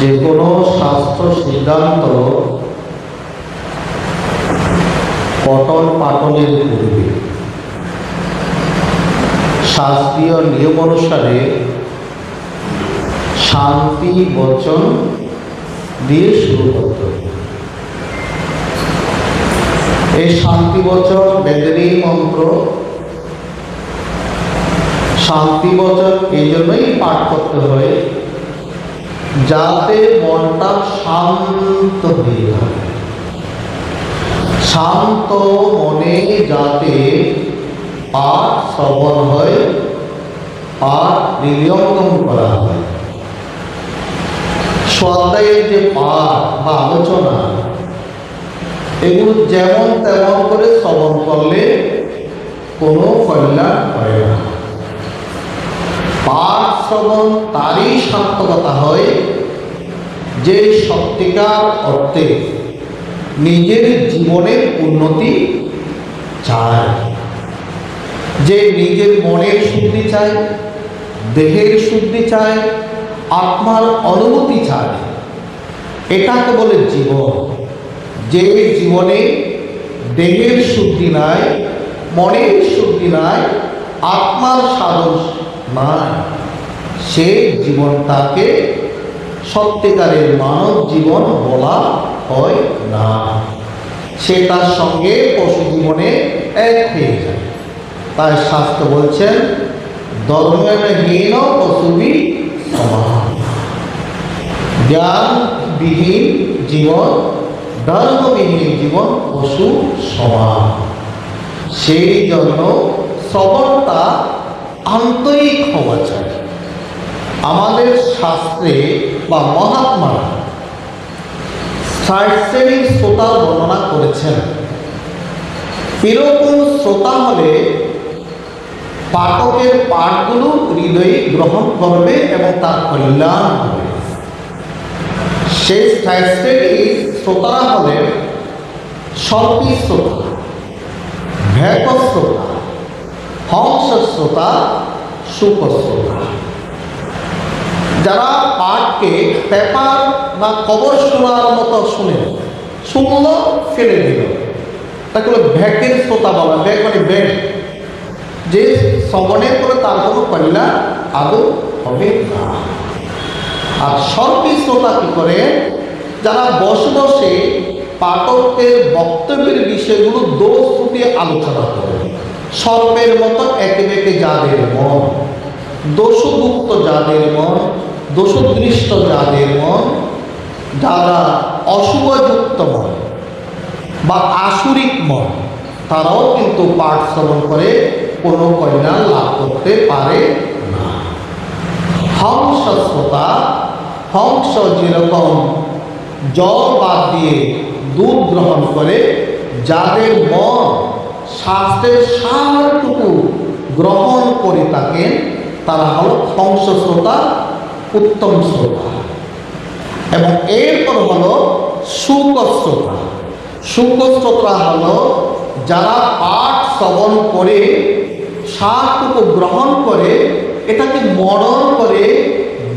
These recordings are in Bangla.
যে কোনো শাস্ত্র সিদ্ধান্ত পঠন পাঠনের পূর্বে শাস্ত্রীয় নিয়ম অনুসারে শান্তি বচন দিয়ে শুরু করতে হবে। এই শান্তি বচন বেদেরই মন্ত্র। শান্তি বচন এই জন্যই পাঠ করতে হয় যাতে মনটা শান্ত হয়ে যায়। শান্ত মনে যাতে পাঠ শ্রবণ হয়, পাঠ হৃদয়ঙ্গম করা হয়। স্বাধ্যায়ের যে পাঠ বা আলোচনা এগুলো যেমন তেমন করে শ্রবণ করলে কোনো কল্যাণ হয় না। পাঠ শ্রবণ তারই সার্থকতা হয় যে সত্যিকার অর্থে নিজের জীবনের উন্নতি চায়, যে নিজের মনের শুদ্ধি চায়, দেহের শুদ্ধি চায়, আত্মার অনুভূতি চায়। এটাকে বলে জীবন। যে জীবনে দেহের শুদ্ধি নাই, মনের শুদ্ধি নাই, আত্মার সাধন নাই, সে জীবনটাকে সত্যিকারের মানব জীবন বলা হয় না। সে তার সঙ্গে পশু জীবনে এক হয়ে যায়। তাই শাস্ত্র বলছেন ধর্মহীন পশুবি সমান। জ্ঞানবিহীন জীবন, ধর্মবিহীন জীবন পশু সমান। সেই জন্য শ্রবণটা আন্তরিক হওয়া চাই। আমাদের শাস্ত্রে বা মহাত্মারা ৬০ শ্রেণীর শ্রোতা বর্ণনা করেছেন। এরকম শ্রোতা হলে পাঠকের পাঠগুলো হৃদয়ে গ্রহণ করবে এবং তার কল্যাণ হবে। সেই ৬০ শ্রেণীর শ্রোতারা হলেন সর্পী শ্রোতা, ভেক শ্রোতা, হংস শ্রোতা, শুক শ্রোতা। যারা পাঠকে পেপার বা খবর শোনার মতো শুনলো ফেলে দিল, তাকে ভেকের শ্রোতা বলা। ভেক মানে ব্যাগ, যে শ্রবণের করে তার কোনো কল্যাণ আদৌ হবে না। আর সর্পী শ্রোতা কি করে? যারা বসে বসে পাঠকের বক্তব্যের বিষয়গুলো দোষ ত্রুটি আলোচনা করে। সর্পের মতো একে বেঁকে যাদের মন, দোষযুক্ত যাদের মন, দোষদৃষ্ট যাদের মন, যারা অশুভযুক্ত মন বা আসুরিক মন, তারাও কিন্তু পাঠ শ্রবণ করে কোনো কল্যাণ লাভ করতে পারে না। হংস শ্রোতা, হংস যেরকম জল বাদ দিয়ে দুধ গ্রহণ করে, যাদের মন শাস্ত্রের সারটুকু গ্রহণ করে থাকেন, তারা হল হংস শ্রোতা, উত্তম শ্রোতা। এবং এরপর হলো শুক শ্রোতা। শুক শ্রোতা হলো যারা পাঠ শ্রবণ করে সারটুকু গ্রহণ করে, এটাকে মনন করে,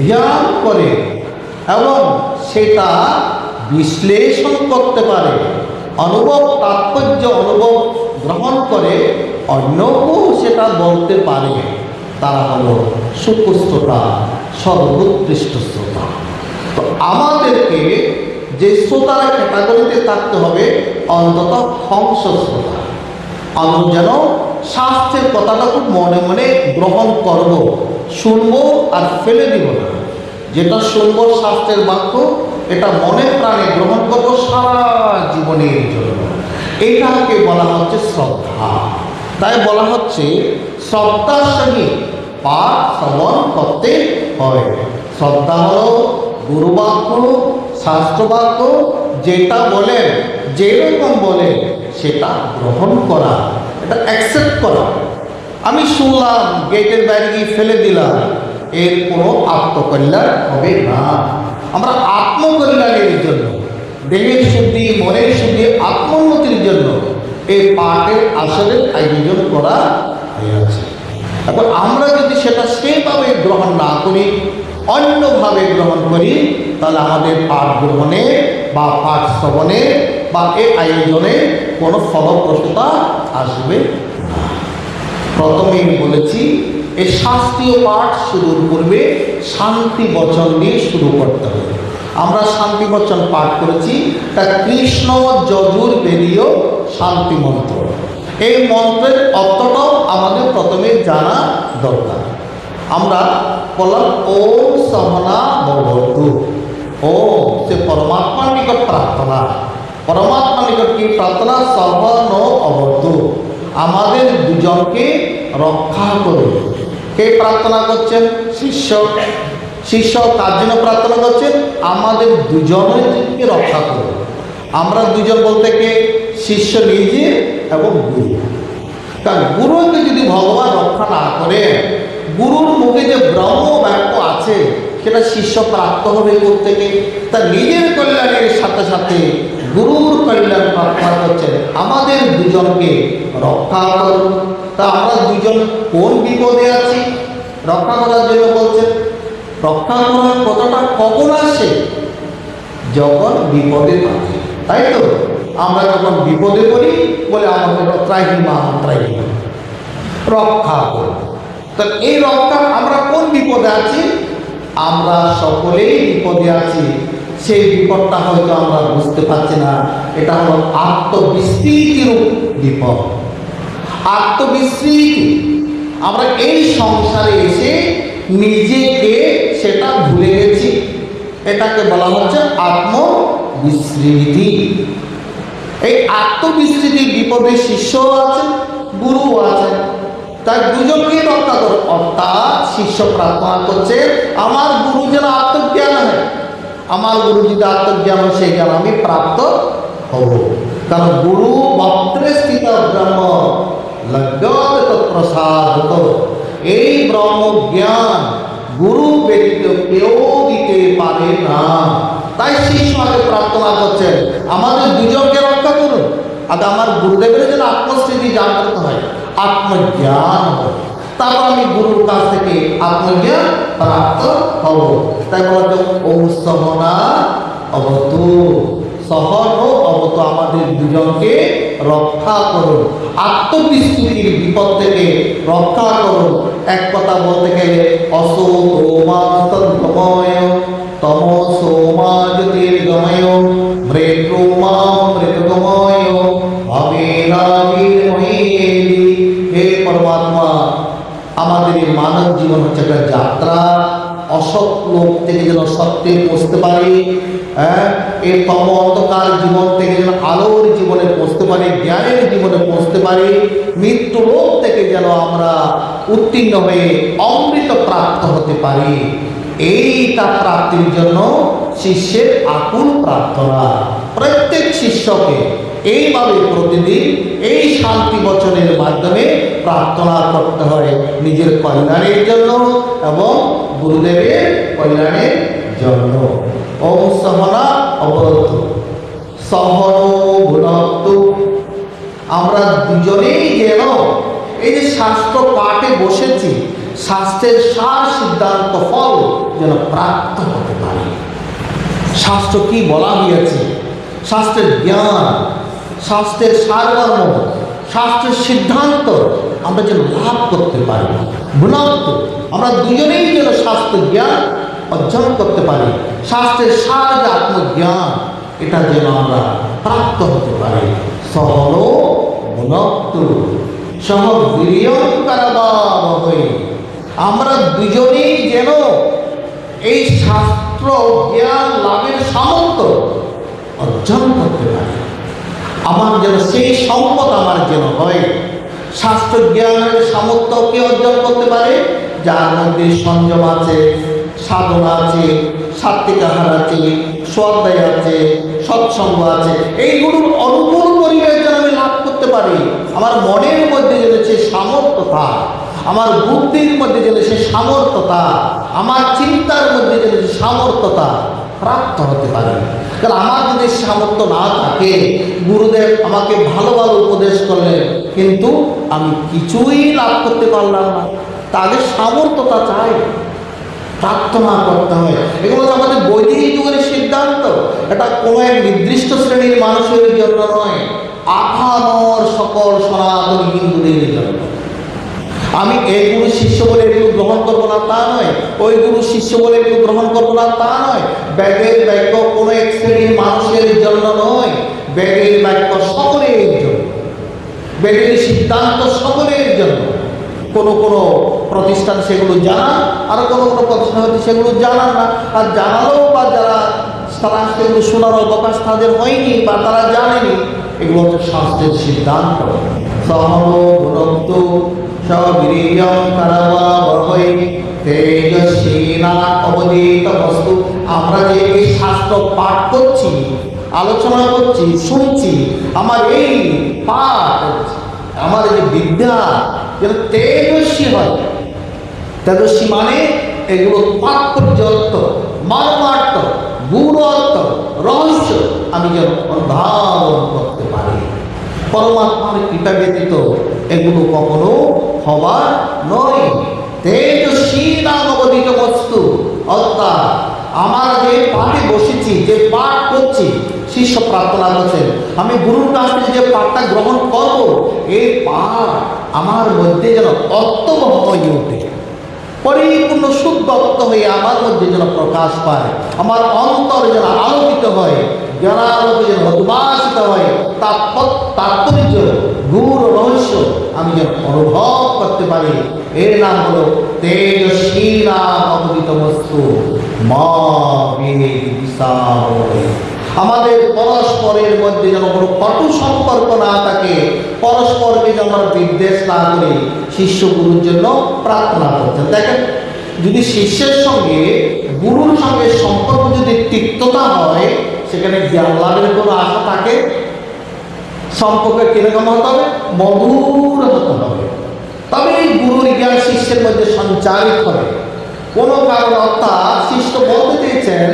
ধ্যান করে এবং সেটা বিশ্লেষণ করতে পারে, অনুভব তাৎপর্য অনুভব গ্রহণ করে অন্যকেও সেটা বলতে পারে। তারা হলো সুশ্রোতা, সর্বোৎকৃষ্ট শ্রোতা। তো আমাদেরকে যে শ্রোতার ক্যাটাগরিতে থাকতে হবে অন্তত হংস শ্রোতা। আমরা যেন শাস্ত্রের কথাটা খুব মনে মনে গ্রহণ করব, শুনবো আর ফেলে দিব না। যেটা শুনবো শাস্ত্রের বাক্য, এটা মনে প্রাণে গ্রহণ করবো সারা জীবনের জন্য। এটাকে বলা হচ্ছে শ্রদ্ধা। তাই বলা হচ্ছে শ্রদ্ধার সঙ্গে পাঠ শ্রবণ করতে হয়। শ্রদ্ধা হল গুরুবাক্য, শাস্ত্রবাক্য, যেটা বলেন, যেরকম বলে সেটা গ্রহণ করা, এটা অ্যাকসেপ্ট করা। আমি শুনলাম, গেটের বাইরে গিয়ে ফেলে দিলাম, এর কোনো আত্মকল্যাণ হবে না। আমরা আত্মকল্যাণের জন্য, দেহের শুদ্ধি, মনের শুদ্ধি, আত্মোন্নতির জন্য এই পাঠের আসলে আয়োজন করা হয়েছে। এখন আমরা যদি সেটা সেইভাবে গ্রহণ না করি, অন্যভাবে গ্রহণ করি, তাহলে আমাদের পাঠ গ্রহণে বা পাঠ শ্রবণে বা এই আয়োজনে কোনো ফলপ্রসূতা আসবে না। প্রথমেই বলেছি, এই শাস্ত্রীয় পাঠ শুরুর পূর্বে শান্তি বচন দিয়ে শুরু করতে হবে। আমরা শান্তি বচন পাঠ করেছি, তা কৃষ্ণ যজুর্বেদীয় শান্তি মন্ত্র। এই মন্ত্রের অর্থটাও আমাদের প্রথমে জানা দরকার। আমরা বললাম ওম সহনা ভবতু। ওম সে পরমাত্মার নিকট প্রার্থনা, পরমাত্মার নিকট কি প্রার্থনা? সহন অবতু, আমাদের দুজনকে রক্ষা করুন। কে প্রার্থনা করছেন? শিষ্য। শিষ্য তার জন্য প্রার্থনা করছেন আমাদের দুজনকে রক্ষা করুন। আমরা দুজন বলতে কে? শিষ্য নিজে এবং গুরু। কারণ গুরুকে যদি ভগবান রক্ষা না করে, গুরুর মুখে যে ব্রহ্ম বাক্য আছে সেটা শিষ্য প্রাপ্ত হবে প্রত্যেকে। তার নিজের কল্যাণের সাথে সাথে গুরুর কল্যাণ প্রার্থনা করছেন আমাদের দুজনকে রক্ষা করুন। তা আমরা দুজন কোন বিপদে আছি? রক্ষা করার জন্য বলছেন। রক্ষা করার কথাটা কখন আসে? যখন বিপদে থাকে, তাই তো? আমরা যখন বিপদে পড়ি বলে আমাদের ত্রাহিমা ত্রাহিমা, রক্ষা করব। তা এই রক্ষা, আমরা কোন বিপদে আছি? আমরা সকলেই বিপদে আছি। সেই বিপদটা হয়তো আমরা বুঝতে পারছি না। এটা হলো আত্মবিস্মৃতির বিপদ। আত্মবিস্মৃতি, আমরা এই সংসারে এসে নিজেকে সেটা ভুলে গেছি। এটাকে বলা হচ্ছে আত্মবিস্মৃতি। এই আত্মবিস্মৃতির বিপদে শিষ্য আছে, গুরু আছে। তাই দুজনকে রক্ষা করো। অর্থাৎ শিষ্য প্রার্থনা করছে আমার গুরু যেন আত্মজ্ঞান হয়। আমার গুরু যদি আত্মজ্ঞান হয়, সেই জ্ঞান আমি প্রাপ্ত হব। কারণ গুরু বক্ত্রে স্থিত ব্রহ্ম লজ্জত প্রসাদ। এই ব্রহ্ম জ্ঞান গুরু ব্যতীত কেউ দিতে পারে না। তাই শিষ্য আগে প্রার্থনা করছেন আমাদের দুজনকে রক্ষা করুন। আর আমার গুরুদেবের যেন আত্মস্থিতি জাগ্রত হয়, আত্মজ্ঞান হয়। তারপর আমি গুরুর কাছ থেকে আত্মজ্ঞান প্রাপ্ত হব। তাই বলা যায় ওম সহনা অবতু। সহন ও অবত, আমাদের দুজনকে রক্ষা করুন, আত্মবিস্মৃতির বিপদ থেকে রক্ষা করুন। এক কথা বলতে গেলে অসৌমা তন্ময় তমসোমা জ্যোতির্গময় মৃত্যুমা মৃতগময় অবিরাবির্ময়ী। হে পরমাত্মা, আমাদের এই মানব জীবন হচ্ছে একটা যাত্রা। অসৎ লোক থেকে যেন সত্যে পৌঁছতে পারি, এই তম অন্ধকার জীবন থেকে যেন আলোর জীবনে পৌঁছতে পারি, জ্ঞানের জীবনে পৌঁছতে পারি। মৃত্যু লোক থেকে যেন আমরা উত্তীর্ণ হয়ে অমৃত প্রাপ্ত হতে পারি। এইটা প্রাপ্তির জন্য শিষ্যের আকুল প্রার্থনা। প্রত্যেক শিষ্যকে এইভাবে প্রতিদিন এই শান্তি বচনের মাধ্যমে প্রার্থনা করতে হয় নিজের কল্যাণের জন্য এবং গুরুদেবের কল্যাণের জন্য। ওম সহনা অবতু সহন ভুনক্তু। আমরা দুজনেই যেন এই যে শাস্ত্র পাঠে বসেছি, শাস্ত্রের সার সিদ্ধান্ত ফল যেন প্রাপ্ত হতে পারে। শাস্ত্র কি বলা হয়েছে, শাস্ত্রের জ্ঞান, শাস্ত্রের সারমর্ম, শাস্ত্রের সিদ্ধান্ত আমরা যেন লাভ করতে পারি। ভুনক্তু, আমরা দুজনেই যেন শাস্ত্র জ্ঞান অর্জন করতে পারি। শাস্ত্রের সার যে আত্মজ্ঞান, এটা যেন আমরা প্রাপ্ত হতে পারি। সহন ভুনক্তু সহ বীর্যঙ্করবাবহৈ। আমরা দুজনেই যেন এই শাস্ত্র জ্ঞান লাভের সামর্থ্য অর্জন করতে পারি। আমার যেন সেই সম্পদ আমার যেন হয়। শাস্ত্র জ্ঞানের সামর্থ্য কে অর্জন করতে পারে? যার মধ্যে সংযম আছে, সাধনা আছে, সাত্বিক আহার আছে, স্বাধ্যায় আছে, সৎসঙ্গ আছে। এইগুলোর অনুকূল পরিবেশ যেন আমি লাভ করতে পারি। আমার মনের মধ্যে যেন সে সামর্থ্যতা, আমার বুদ্ধির মধ্যে যেন সে সামর্থ্যতা, আমার চিন্তার মধ্যে যেন সে সামর্থ্যতা প্রাপ্ত হতে পারে। কারণ আমার যদি সামর্থ্য না থাকে, গুরুদেব আমাকে ভালো ভালো উপদেশ করলেন কিন্তু আমি কিছুই লাভ করতে পারলাম না, তাদের সামর্থ্যতা চাই। প্রার্থনা করতে হয়। এগুলো তো আমাদের বৈদিক যুগের সিদ্ধান্ত। এটা কোনো এক নির্দিষ্ট শ্রেণীর মানুষের জন্য নয়, আপামর সকল সনাতনী হিন্দুদের জন্য। আমি এই গুরু শিষ্য বলে এগুলো গ্রহণ করবো না তা নয়, ওই গুরু শিষ্য বলে এগুলো গ্রহণ করবো না তা নয়। ব্যাগের বাক্য কোনো এক শ্রেণীর মানুষের জন্য নয়, ব্যাগের বাক্য সকলের জন্য, ব্যাগের সিদ্ধান্ত সকলের জন্য। কোনো কোনো প্রতিষ্ঠান সেগুলো জানান, আর কোনো কোনো প্রতিষ্ঠান হচ্ছে সেগুলো জানান না। আর জানালেও বা যারা তারা সেগুলো শোনার অবকাশ তাদের হয়নি বা তারা জানেনি, এগুলো হচ্ছে শাস্ত্রের সিদ্ধান্ত। আমরা যে এই শাস্ত্র পাঠ করছি, আলোচনা করছি, শুনছি, আমার এই পাঠ, আমার এই বিদ্যা যেন তেজস্বী হয়। তেজস্বী মানে এগুলো তাৎপর্য অর্থ, মর্মার্থ, গূঢ় অর্থ, রহস্য আমি যেন অনুধাবন করতে পারি। পরমাত্মার কৃপা ব্যতীত এগুলো কখনো হবার নয়। তেজস্বী নাম অবদিত বস্তু, অর্থাৎ আমার যে পাঠে বসেছি, যে পাঠ করছি, শিষ্য প্রার্থনা করছেন আমি গুরুর কাছ থেকে যে পাঠটা গ্রহণ করব, এই পাঠ আমার মধ্যে যেন অর্থবহ হয়ে ওঠে, পরিপূর্ণ শুদ্ধ অর্থ হয়ে আমার মধ্যে যেন প্রকাশ পায়, আমার অন্তর যেন আলোকিত হয়, জ্ঞানালোকে যেন উদ্ভাসিত হয়, তাৎপর্য গূঢ় রহস্য আমি যেন অনুভব করতে পারি। এর নাম হলো তেজস্বী নাম অবদিত বস্তু মা বিসার। আমাদের পরস্পরের মধ্যে যেন কোনো কটু সম্পর্ক না থাকে, পরস্পরকে যেন আমরা বিদ্বেষ না করি। শিষ্য গুরুর জন্য প্রার্থনা করছেন। দেখেন, যদি শিষ্যের সঙ্গে গুরুর সঙ্গে সম্পর্ক যদি তিক্ততা হয়, সেখানে জ্ঞান লাভের কোনো আশা থাকে? সম্পর্ক কিরকম হতে হবে? মধুর হতে হবে, তবে গুরুর জ্ঞান শিষ্যের মধ্যে সঞ্চারিত হবে। কোনো কারণ, অর্থাৎ শিষ্য বলতে চেয়েছেন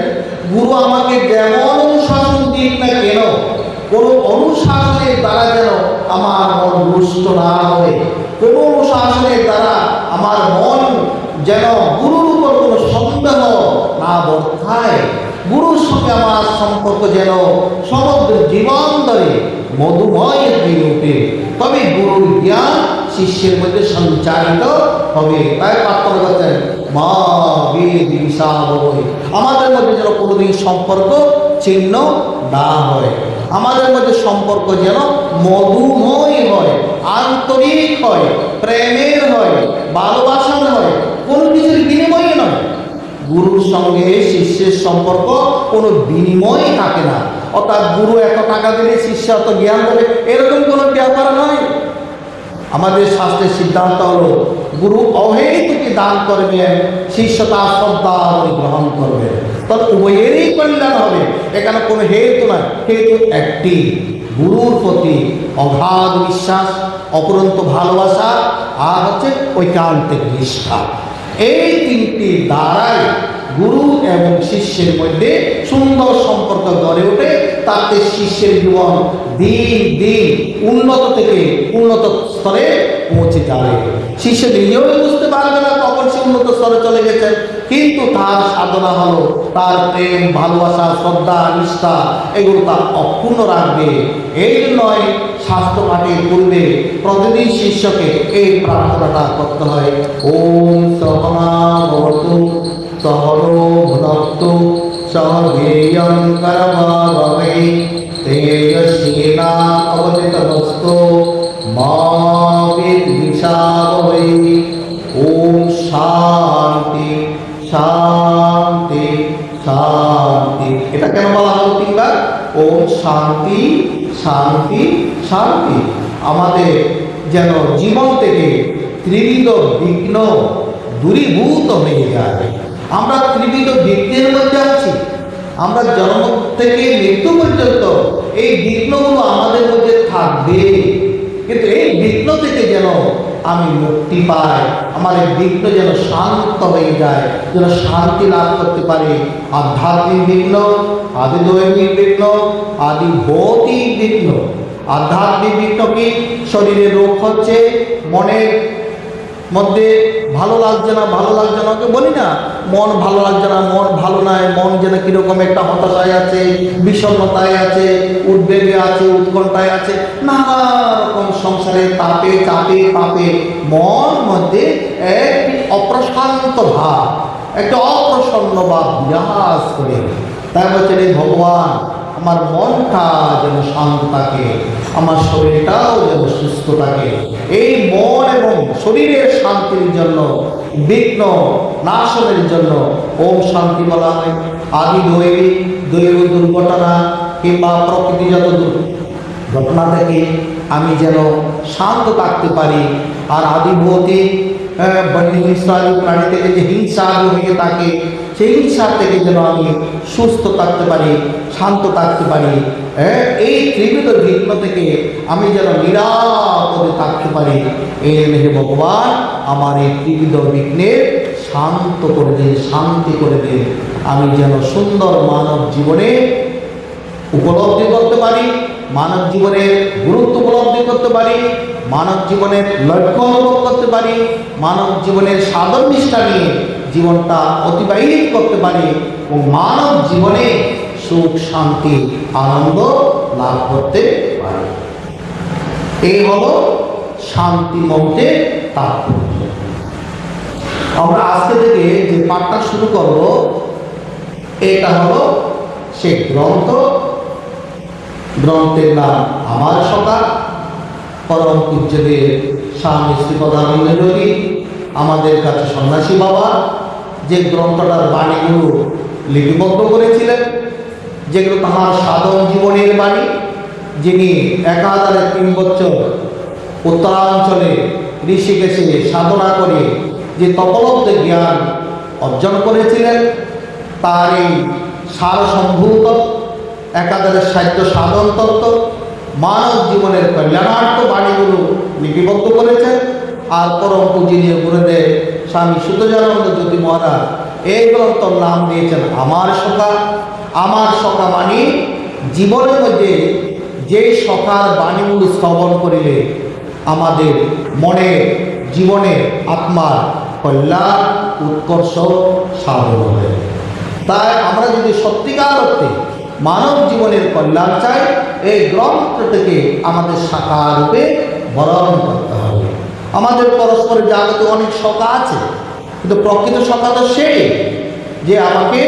গুরু আমাকে যেমন অনুশাসন দিক না কেন, কোনো অনুশাসনের দ্বারা যেন আমার মন রুষ্ট না হয়, কোনো অনুশাসনের দ্বারা আমার মন যেন গুরুর উপর কোনো সন্দেহ না বর্তায়। গুরুর সঙ্গে আমার সম্পর্ক যেন সমগ্র জীবন ধরে মধুময় হয়ে ওঠে, তবে গুরুর জ্ঞান শিষ্যের মধ্যে সঞ্চারিত হবে। তাই প্রার্থনা করছেন মা বিসাবয়, আমাদের মধ্যে যেন কোনোদিন সম্পর্ক ছিন্ন না হয়, আমাদের মধ্যে সম্পর্ক যেন মধুময় হয়, আন্তরিক হয়, প্রেমের হয়, ভালোবাসার হয়, কোনো কিছুর বিনিময়ে নয়। গুরুর সঙ্গে শিষ্যের সম্পর্ক কোনো বিনিময় থাকে না, অর্থাৎ গুরু এত টাকা দিলে শিষ্য এত জ্ঞান দেবে, এরকম কোনো ব্যাপার নয়। আমাদের শাস্ত্রের সিদ্ধান্ত হলো গুরু অহেতুকে দান করবেন, শিষ্য তার শ্রদ্ধা গ্রহণ করবে, তবে উভয়েরই কল্যাণ হবে। এখানে কোনো হেতু নয়, হেতু একটি, গুরুর প্রতি অগাধ বিশ্বাস, অপরন্ত ভালোবাসা, আর হচ্ছে ঐকান্তিক নিষ্ঠা। এই তিনটি দ্বারাই গুরু এবং শিষ্যের মধ্যে সুন্দর সম্পর্ক গড়ে ওঠে। তাতে শিষ্যের জীবন দিন দিন উন্নত থেকে উন্নত স্তরে পৌঁছে যাবে। শিষ্য নিজেও বুঝতে পারবে না কখন সে উন্নত স্তরে চলে গেছে, কিন্তু তার সাধনা হলো তার প্রেম, ভালোবাসা, শ্রদ্ধা, নিষ্ঠা এগুলো তার অক্ষুণ্ণ রাখবে। এই জন্যই শাস্ত্র পাঠের পূর্বে প্রতিদিন শিষ্যকে এই প্রার্থনাটা করতে হয়, ওম সহনা ভবতু সহনো ভুনক্তু সহ বীর্যং করভাবহৈ তেজস্বিনা অবদিতমস্তু মা বিদ্বিষাবহৈ। ওম শান্তি শান্তি শান্তি। এটা কেন বলা হলো তিনবার? ওম শান্তি শান্তি শান্তি। আমাদের যেন জীবন থেকে ত্রিবিধ বিঘ্ন দূরীভূত হয়ে যায়। আমরা ত্রিবিধ বিঘ্নের মধ্যে আছি, আমরা জন্ম থেকে মৃত্যু পর্যন্ত এই বিঘ্নগুলো আমাদের মধ্যে থাকবে, কিন্তু এই বিঘ্ন থেকে যেন আমি মুক্তি পাই, আমার এই বিঘ্ন যেন শান্ত হয়ে যায়, যেন শান্তি লাভ করতে পারি। আধ্যাত্মিক বিঘ্ন, আদি দৈনিক বিঘ্ন, আদি ভৌতিক বিঘ্ন। আধ্যাত্মিক বিঘ্ন কি? শরীরের রোগ হচ্ছে, মনের মধ্যে ভালো লাগছে না ওকে বলি না মন ভালো লাগছে না, মন ভালো নাই, মন যেন কিরকম একটা হতাশায় আছে, বিষণ্ণতায় আছে, উদ্বেগে আছে, উৎকণ্ঠায় আছে, নানা রকম সংসারে তাপে চাপে পাপে মন মধ্যে একটি অপ্রশান্ত ভাব, একটা অপ্রসন্ন ভাব বিরাজ করে। তাই বলছেন এই ভগবান আমার মনটা যেন শান্ত থাকে, আমার শরীরটাও যেন সুস্থ থাকে। এই মন এবং শরীরের শান্তির জন্য, বিঘ্ন নাশনের জন্য ওম শান্তি বলা হয়। আদি দৈব দুর্ঘটনা কিংবা প্রকৃতিগত ঘটনা থেকে আমি যেন শান্ত থাকতে পারি। আর আদি ভৌতিক বন্যহিংসাদি প্রাণী থেকে যে হিংসা হয়ে থাকে সেই হিংসা থেকে যেন আমি সুস্থ থাকতে পারি, শান্ত থাকতে পারি। এই ত্রিবিধ বিঘ্ন থেকে আমি যেন নিরাপদে থাকতে পারি। এই হে ভগবান আমার এই ত্রিবিধ বিঘ্নের শান্ত করে দিন, শান্তি করে দিন। আমি যেন সুন্দর মানব জীবনে উপলব্ধি করতে পারি, মানব জীবনের গুরুত্ব উপলব্ধি করতে পারি, মানব জীবনের লক্ষ্য অনুভব করতে পারি, মানব জীবনের সাধন নিষ্ঠা নিয়ে জীবনটা অতিবাহিত করতে পারি ও মানব জীবনে সুখ শান্তি আনন্দ লাভ করতে পারি। এই হলো শান্তি মন্ত্রের তাৎপর্য। আমরা আজকে থেকে যে পাঠটা শুরু করব এটা হলো সেই গ্রন্থের নাম আমার সকা। পরম পূজ্যদের স্বামী শ্রী প্রধানন্দ যোগী আমাদের কাছে সন্ন্যাসী বাবা যে গ্রন্থটার বাণীগুলো লিপিবদ্ধ করেছিলেন, যেগুলো তাহার সাধন জীবনের বাণী, যিনি 1003 বছর উত্তরাঞ্চলে ঋষিকেশে সাধনা করে যে তপলব্ধ জ্ঞান অর্জন করেছিলেন, তার এই সারসম্ভূত 1060 সাধন তত্ত্ব মানব জীবনের কল্যাণার্থ বাণীগুলো লিপিবদ্ধ করেছেন। আর পরম পূজনীয় গুরুদেব স্বামী সুতজানন্দ জ্যোতি মহারাজ এই গ্রন্থর নাম দিয়েছেন আমার সখা। আমার সখা মানে জীবনের মধ্যে যে সখার বাণীগুলো শ্রবণ করিলে আমাদের মনে জীবনে আত্মার কল্যাণ উৎকর্ষ সাধন হবে। তাই আমরা যদি সত্যিকার অর্থে মানব জীবনের কল্যাণ চাই, এই গ্রন্থ থেকে আমাদের শাখা রূপে বরণ করতে হবে। আমাদের পরস্পরের জাগতে অনেক সখা আছে, কিন্তু প্রকৃত সখা তো সেই যে আমাকে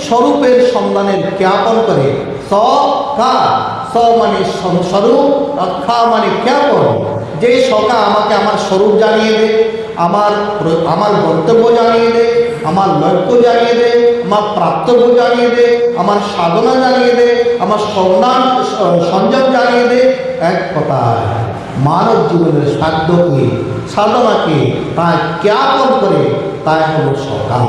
স্বরূপের সন্ধানের জ্ঞাপন করে। সখা মানে স্বরূপ, খা মানে জ্ঞাপন। যে সখা আমাকে আমার স্বরূপ জানিয়ে দেয়, আমার গন্তব্য জানিয়ে দেয়, আমার লক্ষ্য জানিয়ে দেয়, আমার প্রাপ্তব্য জানিয়ে দেয়, আমার সাধনা জানিয়ে দেয়, আমার সংযম জানিয়ে দেয়। এক কথায় মানব জীবনের সাধ্যকে সাধনাকে তাই জ্ঞাপন করে, তাই হলো সখা।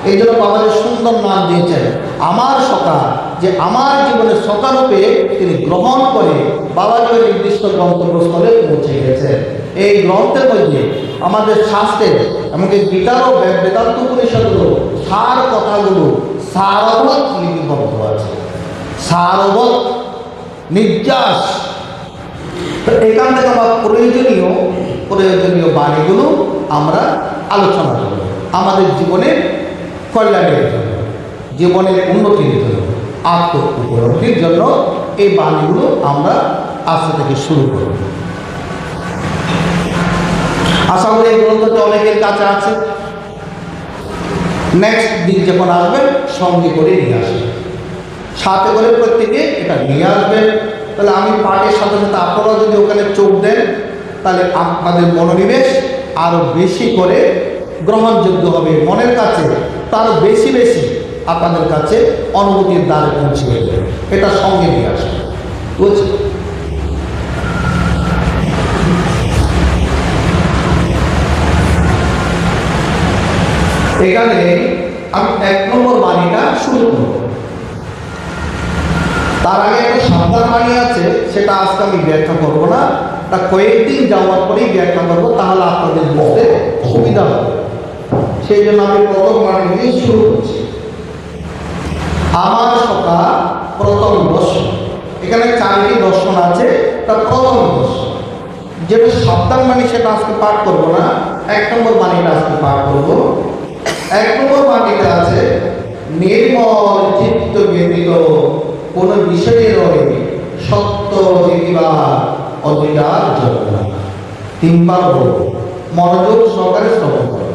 এই জন্য বাবাদের সুন্দর নাম দিয়েছেন আমার সখা, যে আমার জীবনের সখারূপে তিনি গ্রহণ করে বাবাজি নির্দিষ্ট গন্তব্যস্থলে পৌঁছে গেছেন। এই গ্রন্থের মধ্যে আমাদের শাস্ত্রের এমনকি গীতার ও বেদান্ত উপনিষদগুলো সার কথাগুলো সারবৎ লিপিবদ্ধ আছে, সারবৎ নির্যাস। এখান থেকে আমরা প্রয়োজনীয় বাণীগুলো আমরা আলোচনা করব আমাদের জীবনের কল্যাণের জন্য, জীবনের উন্নতির জন্য, আত্ম উপলব্ধির জন্য। এই বাণীগুলো আমরা আজকে থেকে শুরু করব। আশা করি এই গ্রন্থটি অনেকের কাছে আছে। নেক্সট দিন যখন আসবেন সঙ্গে করে নিয়ে আসবেন, সাথে করে প্রত্যেকে এটা নিয়ে আসবেন। তাহলে আমি পাঠের সাথে সাথে আপনারা যদি ওখানে চোখ দেন, তাহলে আপনাদের মনোনিবেশ আরও বেশি করে গ্রহণযোগ্য হবে, মনের কাছে তার বেশি বেশি আপনাদের কাছে অনুভূতির দ্বারে পৌঁছে যাবে। এটা সঙ্গে নিয়ে আসবে, বুঝছেন? এখানে আমি 1 নম্বর বাণীটা শুরু করব। তার আগে একটা সাবধান বাণী আছে, সেটা আজকে আমি ব্যাখ্যা করবো না, তা কয়েকদিন যাওয়ার পরেই ব্যাখ্যা করবো, তাহলে আপনাদের বুঝতে সুবিধা হবে। সেই জন্য আমি প্রথম বাণী দিয়ে শুরু করছি। আমার সখা প্রথম দর্শন। এখানে 4টি দর্শন আছে, তা প্রথম দর্শন যেটা সাবধান বাণী সেটা আজকে পাঠ করবো না, 1 নম্বর বাণীটা আজকে পাঠ করবো। 1 নম্বর বাণীতে আছে, নির্মল চিত্ত ব্যতীত কোন বিষয়ের সত্য দেখিবার অধিকার জন্ম না। 3 বার বলবো, মনোযোগ সহকারে শ্রবণ করো।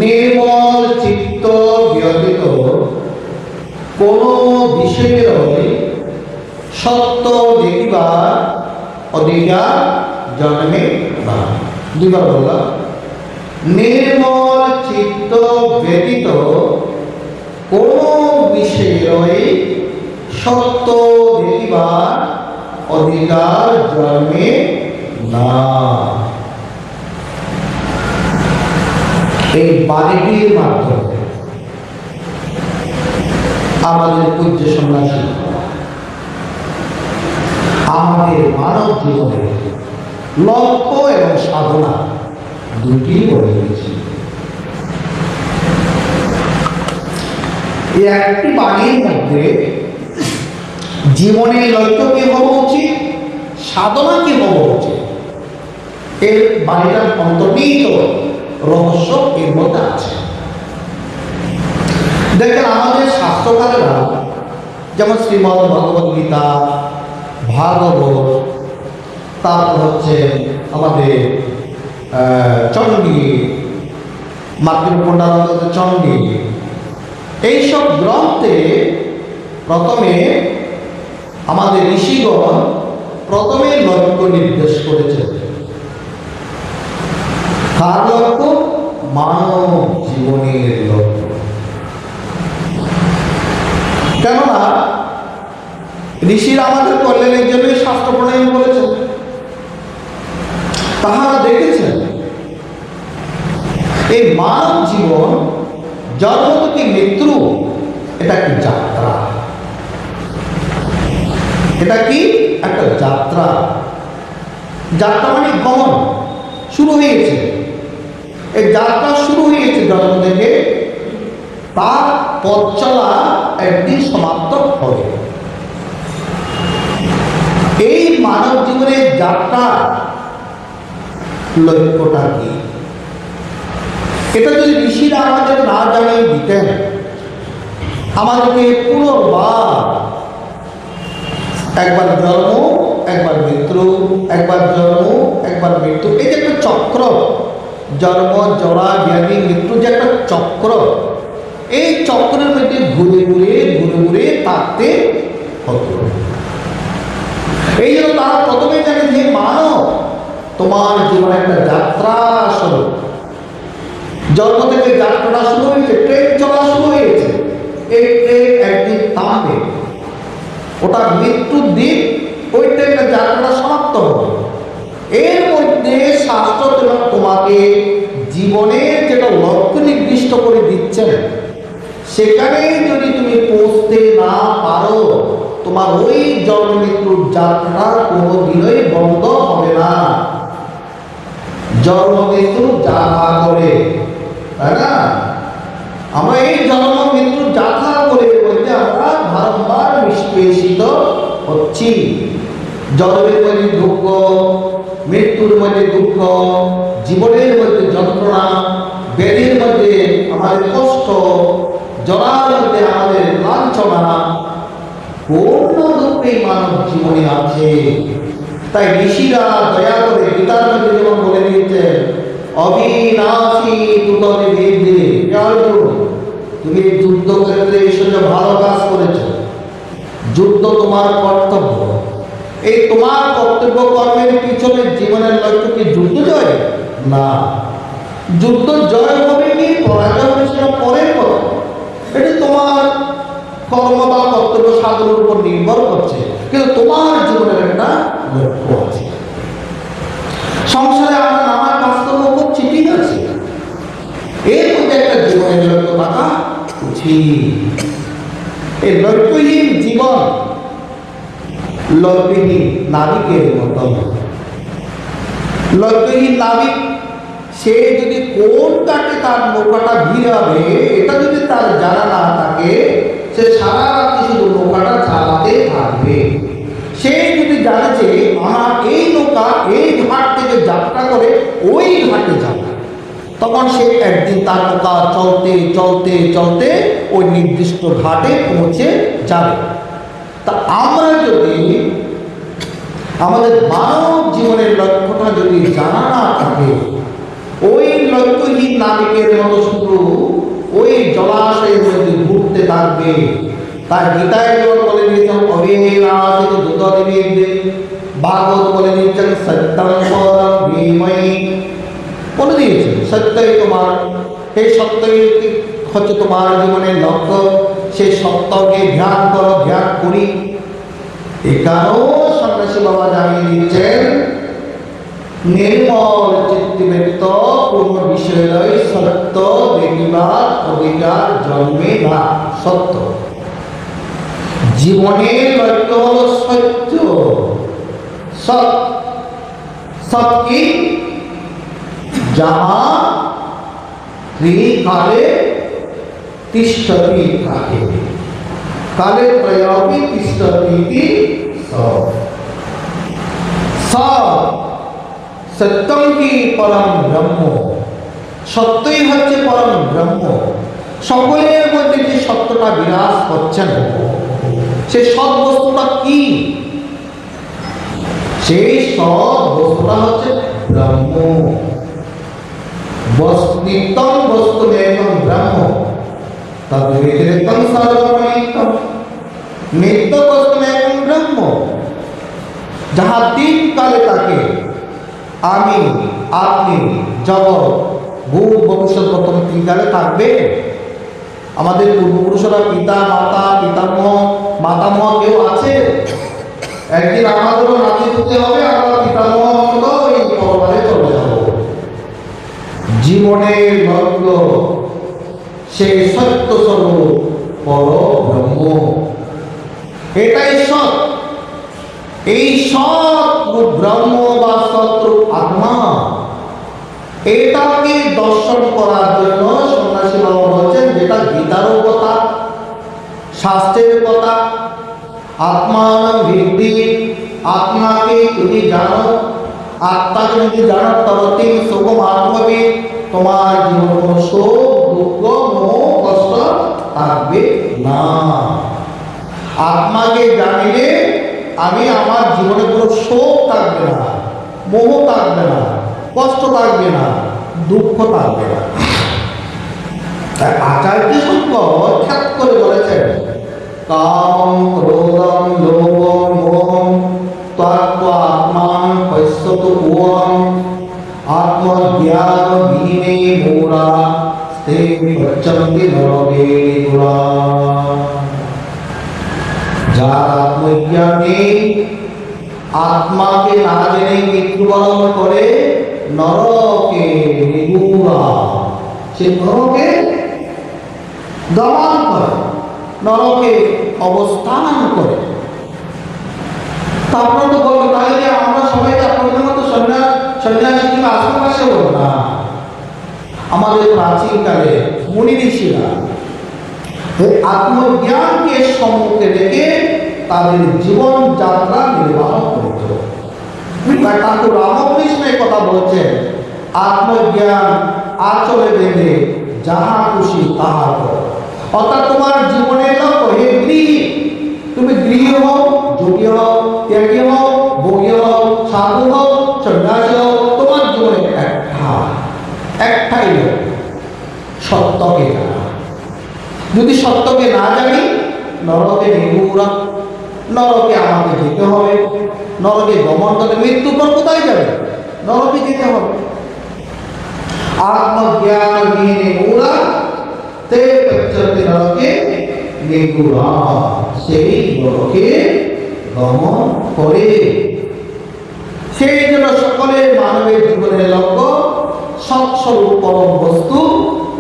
নির্মল চিত্ত ব্যতীত কোন বিষয়ের সত্য দেখিবার অধিকার জন্মে না। 2 বার বললাম, নির্মল চিত্ত ব্যতীত কোন বিষয়ের সত্য দেখিবার অধিকার জন্মে না। এই বাণীটির মাধ্যমে আমাদের পূজ্য সন্ন্যাসী আমাদের মানব জীবনের লক্ষ্য এবং সাধনা দুটি বলে দিয়েছি। এই একটি বাণীর মধ্যে জীবনের লক্ষ্য কি হওয়া উচিত, সাধনা কি হওয়া উচিত, এর বাণীটার অন্তর্নিহিত রহস্য এর মধ্যে আছে। দেখেন, আমাদের শাস্ত্রকারেরা যেমন শ্রীমদ্ ভগবদ গীতা, ভাগবত, তারপর হচ্ছে আমাদের চণ্ডী, মাতৃপণ্ডানন্দ চণ্ডী, এইসব গ্রন্থে প্রথমে আমাদের ঋষিগণ প্রথমে লক্ষ্য নির্দেশ করেছেন। কার লক্ষ্য? মানব জীবনের লক্ষ্য। কেননা ঋষিরা আমাদের কল্যাণের জন্যই শাস্ত্র প্রণয়ন করেছেন। তাহারা দেখেছেন এই মানব জীবন জন্ম থেকে মৃত্যু, এটা কি যাত্রা, এটা কি একটা যাত্রা। যাত্রা মানে গমন শুরু হয়েছে, এই যাত্রা শুরু হয়েছে জন্ম থেকে, তার পথ চলা একদিন সমাপ্ত হবে। এই মানব জীবনের যাত্রা লক্ষ্যটা কি, এটা যদি ঋষিরা আমাদের না জানিয়ে দিতেন, আমাদেরকে পুনর্বার একবার জন্ম একবার মৃত্যু, একবার জন্ম একবার মৃত্যু, এই যে একটা চক্র, জন্ম জরা ব্যাধি মৃত্যু যে একটা চক্র, এই চক্রের মধ্যে ঘুরে ঘুরে ঘুরে ঘুরে থাকতে হতো। এই জন্য তারা প্রথমে জানে যে মানব, তোমার জীবনে একটা যাত্রা শুরু, জন্ম থেকে যাত্রাটা শুরু হয়েছে, ট্রেন চলা শুরু হয়েছে, এই ট্রেন একদিন থামবে, ওটা মৃত্যুর দিন ওই ট্রেনের যাত্রাটা সমাপ্ত হবে। এর মধ্যে শাস্ত্র তোমাকে জীবনের যেটা লক্ষ্য নির্দিষ্ট করে দিচ্ছেন, সেখানে যদি তুমি পৌঁছতে না পারো, তোমার ওই জন্ম মৃত্যুর যাত্রা কোনোদিনই বন্ধ হবে না। জন্ম মৃত্যু যাত্রা করে, তাই না? আমরা এই জন্ম মৃত্যুর যাত্রা করে বলতে আমরা বারংবার নিষ্পেষিত হচ্ছি। জন্মের মধ্যে দুঃখ, মৃত্যুর মধ্যে দুঃখ, জীবনের মধ্যে যন্ত্রণা, ব্যাধির মধ্যে আমাদের কষ্ট, জরার মধ্যে আমাদের লাঞ্ছনা, পূর্ণ রূপে মানব জীবনে আছে। তাই ঋষিরা দয়া করে গীতার মধ্যে যেমন বলে দিয়েছেন, অবিনাশী তুতরে বিদ্যে, তুমি যুদ্ধ করতে এসেছো, ভালো কাজ করেছো, যুদ্ধ তোমার কর্তব্য। এই তোমার কর্তব্য কর্মের পিছনে জীবনের লক্ষ্য কি যুদ্ধ জয়? না, যুদ্ধ জয় হবে কি পরাজয় হবে সেটা পরের কথা, এটা তোমার কর্ম বা কর্তব্য সাধনের উপর নির্ভর করছে, কিন্তু তোমার জীবনের একটা লক্ষ্য আছে। সংসারে আমরা নানা কাজকর্ম করছি, ঠিক আছে, এর মধ্যে একটা জীবনের লক্ষ্য থাকা উচিত। এই লক্ষ্যহীন জীবন লক্ষ্যহীন নাবিকের মতো। লক্ষ্যহীন নাবিক সে যদি কোন কাটে তার নৌকাটা ভিড়াবে, এটা যদি তার জানা না থাকে, সে সারা রাত্রি শুধু নৌকাটা চালাতে থাকবে। সে যদি জানে যে আমার এই নৌকা এই ঘাট থেকে যাত্রা করে ওই ঘাটে যাবে, তখন সে একদিন তার নৌকা চলতে চলতে চলতে ওই নির্দিষ্ট ঘাটে পৌঁছে যাবে। তা আমরা যদি আমাদের মানব জীবনের লক্ষ্যটা যদি জানা না থাকে, ওই লক্ষ্যহীন নাবিকের মতো শুধু ওই জলাশয়ের মধ্যে ঘুরতে থাকবে। তার গীতায় যেমন বলে দিয়েছেন অবিনাশিত দ্রুতদিবে, ভাগবত বলে দিয়েছেন সত্যম পরম ধীমহি, বলে দিয়েছেন সত্যই তোমার, এই সত্যই হচ্ছে তোমার জীবনের লক্ষ্য, সেই সত্যকে ধ্যান করো, ধ্যান করি। এখানেও সন্ন্যাসী বাবা জানিয়ে দিচ্ছেন নির্মল চিত্তে ব্যতীত কোন বিষয় সত্য দেখিবার অধিকার জন্মে না। সত্য জীবনের লক্ষ্য হল সত্য। সৎ সৎ কি? যাহা কালে তিষ্ঠতি কালে, কালে প্রয়োগে তিষ্ঠতি সৎ। সত্যম কি পরম ব্রহ্ম, সত্যই হচ্ছে পরম ব্রহ্ম। সকলের মধ্যে যে সত্যটা বিরাজ করছেন, সে সৎ বস্তুটা কি? সেই সৎ বস্তুটা হচ্ছে ব্রহ্ম। নিত্যম বস্তু একম ব্রহ্ম, তদ ব্যতিরেকম সর্বমনিত্যম। নিত্য বস্তু একম ব্রহ্ম, যাহা তিন কালে থাকে, আমি, আপনি, জগৎ, ভূত, ভবিষ্যৎ, বর্তমান তিন কালে থাকবে। আমাদের পূর্বপুরুষরা পিতা মাতা পিতামহ মাতামহ কেউ আছে? একদিন আমাদেরও নাতি হতে হবে, আমরা পিতামহ মতো এই পরবারে চলে যাব। জীবনের লক্ষ্য সেই সত্য স্বরূপ পরব্রহ্ম, এটাই সৎ। এই সৎ ব্রহ্ম বা সৎরূপ আত্মা, এটাকে দর্শন করার জন্য সন্ন্যাসী বাবা বলছেন, যেটা গীতারও কথা, শাস্ত্রের কথা, আত্মান ভিত্তি। আত্মাকে যদি জানো, আত্মাকে যদি জানো, তবে সুখম আত্মবিদ, তোমার জীবন কোনো শোক দুঃখ মোহ কষ্ট থাকবে না। আত্মাকে জানিলে আমি আমার জীবনে কোনো শোক থাকবে না, মোহ থাকবে না, কষ্ট থাকবে না, দুঃখ থাকবে না। তাই আচার্য শঙ্কর খ্যাত করে বলেছেন, কাম ক্রোধম লোভম মোহম তত্ত্ব আত্মান পশ্যতু ওয়ং আত্মজ্ঞান বিহীনে মূঢ়া তে পচ্যন্তি নরকে গুণা। যার আত্মজ্ঞান নেই, আত্মাকে না জেনে মৃত্যুবরণ করে নরকে নিগুড়া, সে নরকে গমন করে, নরকে অবস্থান করে। তারপরে তো বলবো তাহলে আমরা সবাইকে আপনাদের মতো সন্ন্যাসী কিংবা আশেপাশে বলবো না। আমাদের প্রাচীনকালে মুনি ঋষিরা আত্মজ্ঞানকে সম্মুখে রেখে তাদের জীবন যাত্রা নির্বাহ করত। ঠাকুর রামকৃষ্ণ কথা বলছেন, আত্মজ্ঞান আচলে বেঁধে যাহা খুশি তাহা কর। অর্থাৎ তোমার জীবনের লক্ষ্য, হে গৃহী, তুমি গৃহী হও, যোগী হও, ত্যাগী হও, ভোগী হও, সাধু হও, সন্ন্যাসী হও, তোমার জীবনে একটাই লক্ষ্য, সত্যকে জানা। যদি সত্যকে না জানি, নরকে নিগুড়া, নরকে আমাকে যেতে হবে, নরকে গমন করতে, মৃত্যুর পর কোথায় যাবে? নরকে যেতে হবে। আত্মজ্ঞান বিহীনে মূঢ়া তে পচ্যন্তি নরকে নিগুড়া, সেই নরকে গমন করে। সেই জন্য সকলের মানবের জীবনের লক্ষ্য সৎস্বরূপ পরম বস্তু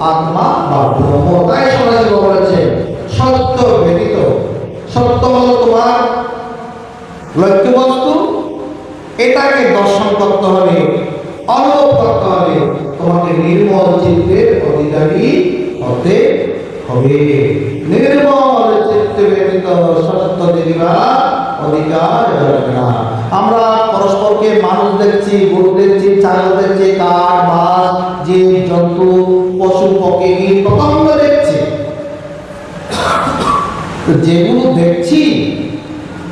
আত্মা বা ব্রহ্ম। তাই সন্ন্যাসী বলেছে, সত্য ব্যতীত, সত্য হল তোমার লক্ষ্য বস্তু, এটাকে দর্শন করতে হলে, অনুভব করতে হলে তোমাকে নির্মল চিত্তের অধিকারী হতে হবে। নির্মল চিত্তে ব্যতীত সত্য দেখিবার অধিকার না। আমরা পরস্পরকে মানুষ দেখছি, গরু দেখছি, ছাগল দেখছি, কাঠ, বাস, জীব জন্তু, পশু পক্ষী, কীট পতঙ্গ দেখছি। যেগুলো দেখছি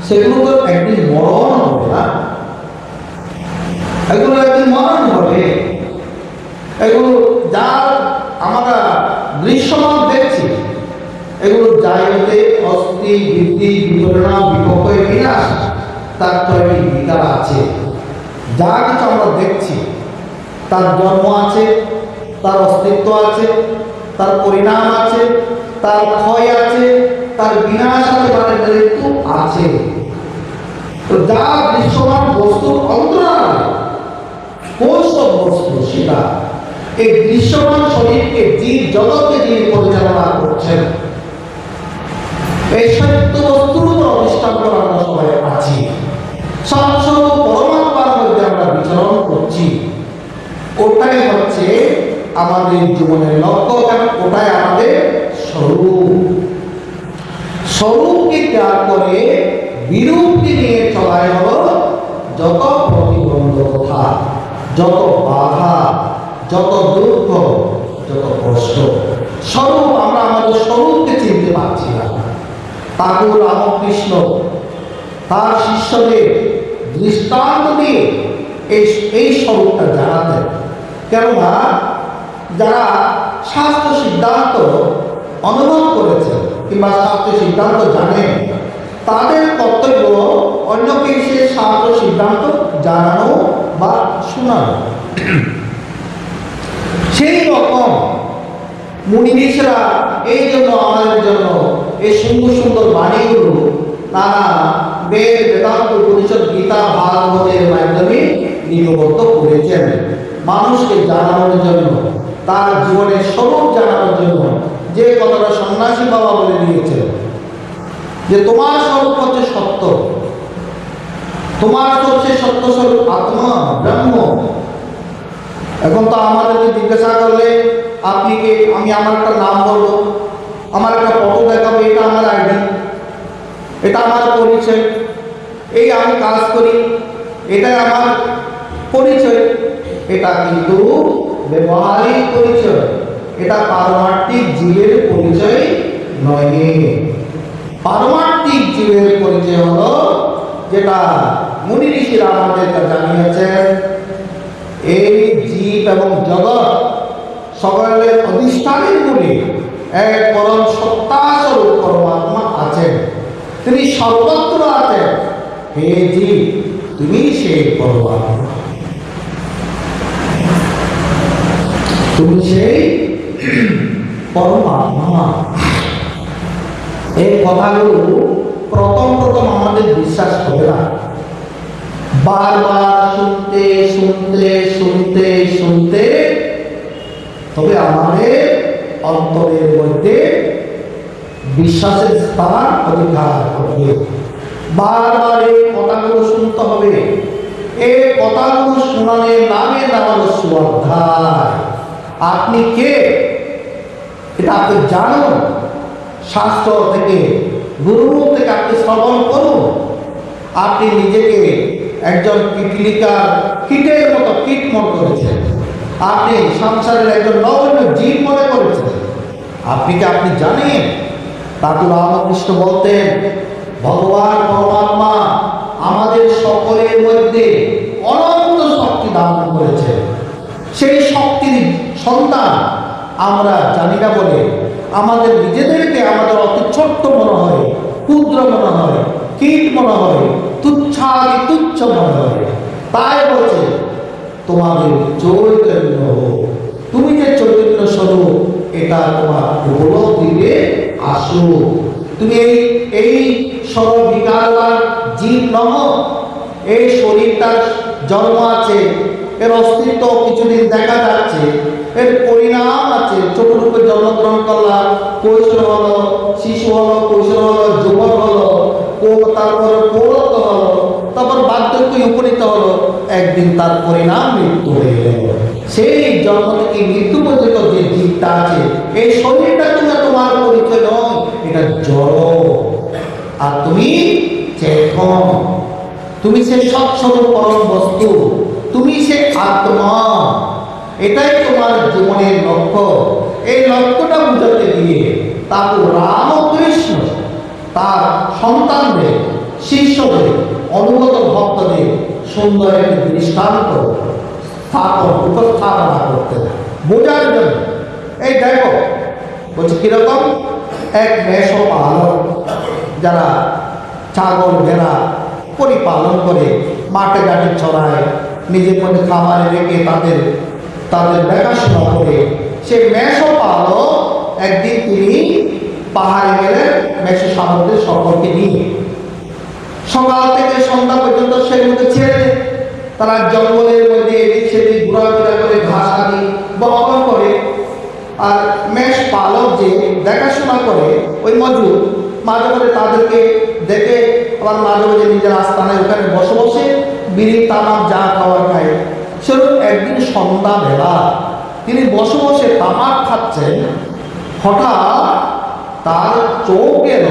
সেগুলো তো একদিন মরণ হবে না? এগুলো একদিন মরণ হবে। এগুলো যা আমরা দৃশ্যমান দেখছি, এগুলো জায়গাতে অস্থি, বৃদ্ধি, বিপরিণাম, বিপক্ষে, বিনাশ, তার তো একটি বিকার আছে। যা কিছু আমরা দেখছি তার জন্ম আছে, তার অস্তিত্ব আছে, তার পরিণাম আছে, তার ক্ষয় আছে, তার বিনাশ আছে, মানে মৃত্যু আছে। তো যা দৃশ্যমান বস্তুর অন্তরালে কোন সব বস্তু, সেটা এই দৃশ্যমান শরীরকে, জীব জগৎকে যিনি পরিচালনা করছেন, এই সত্য বস্তুর উপর অধিষ্ঠান করে আমরা সবাই আছি। সবসময় পরমাত্মার মধ্যে আমরা বিচরণ করছি। ওটাই হচ্ছে আমাদের জীবনের লক্ষ্য, কারণ ওটাই আমাদের স্বরূপ। স্বরূপকে ত্যাগ করে বিরূপকে নিয়ে চলাই হলো যত প্রতিবন্ধকতা, যত বাধা, যত দুঃখ, যত কষ্ট। স্বরূপ, আমরা আমাদের স্বরূপকে চিনতে পারছি না। ঠাকুর রামকৃষ্ণ তার শিষ্যদের দৃষ্টান্ত দিয়ে এই স্বরূপটা জানাতেন। কেননা যারা শাস্ত্র সিদ্ধান্ত অনুভব করেছে কিংবা শাস্ত্র সিদ্ধান্ত জানেন, তাদের কর্তব্য অন্যকে সে শাস্ত্র সিদ্ধান্ত জানানো বা শোনানো। সেই রকম মুনি ঋষিরা এই জন্য আমাদের জন্য এই সুন্দর সুন্দর বাণীগুলো তারা বেদ, বেদান্ত, উপনিষদ, গীতা, ভাগবতের মাধ্যমে লিপিবদ্ধ করেছেন, মানুষকে জানানোর জন্য, তার জীবনের স্বরূপ জানানোর জন্য। যে কথাটা সন্ন্যাসী বাবা বলে দিয়েছেন যে তোমার স্বরূপ হচ্ছে সত্য, তোমার হচ্ছে সত্য স্বরূপ আত্মা ব্রহ্ম। এখন তো আমাদেরকে জিজ্ঞাসা করলে আপনি কে, আমি আমার একটা নাম বলবো, আমার একটা ফটো দেখাবো, এটা আমার আইডি, এটা আমার পরিচয়, এই আমি কাজ করি, এটাই আমার পরিচয়। এটা কিন্তু ব্যবহারিক পরিচয়, এটা পারমার্থিক জীবের পরিচয় নয়। পারমার্থিক জীবের পরিচয় হলো যেটা মুনি ঋষিরা আমাদেরকে জানিয়েছেন, এই জীব এবং জগৎ সকলের অধিষ্ঠানের মূলে এক পরম সত্তাস্বরূপ পরমাত্মা আছেন, তিনি সর্বত্র আছেন। হে জীব, তুমি সেই পরমাত্মা, তুমি সেই পরমাত্মা। এই কথাগুলো প্রথম প্রথম আমাদের বিশ্বাস হবে না, বারবার শুনতে শুনতে শুনতে শুনতে তবে আমাদের অন্তরের মধ্যে বিশ্বাসের স্থান অধিকার হবে। বারবার এই কথাগুলো শুনতে হবে। এই কথাগুলো শোনানোর নামে নাম হলো সুঅধ্যায়। আপনি কে এটা আপনি জানুন, শাস্ত্র থেকে, গুরুমুখ থেকে আপনি শ্রবণ করুন। আপনি নিজেকে একজন পিপিলিকার কীটের মতো কীট মনে করেছেন, আপনি সংসারের একজন নগণ্য জীব মনে করেছেন। আপনি কি আপনি জানেন? ঠাকুর রামকৃষ্ণ বলতেন, ভগবান পরমাত্মা আমাদের সকলের মধ্যে অনন্ত শক্তি দান করেছে। সেই শক্তির সন্তান আমরা জানি না বলে আমাদের নিজেদেরকে আমাদের অতি ছোট্ট মনে হয়, ক্ষুদ্র মনে হয়, কীট মনে হয়, তুচ্ছাদি তুচ্ছ মনে হয়। তাই বলছে তোমাদের চৈতন্য, তুমি যে চৈতন্য স্বরূপ, এটা তোমার উপলব্ধিতে আসো। তুমি এই সর্ববিকারবান জীব নহ। এই শরীরটার জন্ম আছে, এর অস্তিত্ব কিছুদিন দেখা যাচ্ছে, এর পরিণাম আছে। ছোট রূপে জন্মগ্রহণ করলাম, কৈশোর হলো, শিশু হলো, কৈশোর হলো, যুবক হলো, তারপর পৌরত্ব হলো, তারপর বার্ধক্যে উপনীত হলো, একদিন তার পরিণাম মৃত্যু হয়ে গেল। সেই জন্ম থেকে মৃত্যু পর্যন্ত যে জীবটা আছে, এই শরীরটা তুমি তোমার পরিচয় নয়, এটা জড়, আর তুমি চেতন। তুমি সে সৎস্বরূপ পরম বস্তু, তুমি সে আত্মা, এটাই তোমার জীবনের লক্ষ্য। এই লক্ষ্যটা বুঝাতে গিয়ে তারপর রামকৃষ্ণ তার সন্তানদের, শিষ্যদের, অনুগত ভক্তদের সুন্দর একটি দৃষ্টান্ত উপস্থাপনা করতে বোঝার জন্য। এই দেখো বলছে কিরকম, এক মেষপালক যারা ছাগল ভেড়া পরিপালন করে মাঠে ঘাটে ছড়ায়, নিজের মধ্যে খাবারে রেখে তাদের দেখাশোনা করে, সে মেষপালক একদিন তিনি পাহাড়ে গেলেন মেষ সামুদ্রের সকলকে নিয়ে। সকাল থেকে সন্ধ্যা পর্যন্ত সেগুলোকে ছেড়ে তারা জঙ্গলের মধ্যে এদিক সেদিক ঘোরাফেরা করে ঘাস আদি বহন করে। আর মেষ পালক যে দেখাশোনা করে ওই মজুর মাঝে মাঝে তাদেরকে দেখে আবার মাঝে মাঝে নিজের আস্তানায় ওখানে বসে বসে বিড়ি তামাক যা খাওয়ার খায়। সেরকম একদিন সন্ধ্যাবেলা তিনি বসে বসে তামাক খাচ্ছেন, হঠাৎ তার চোখ গেল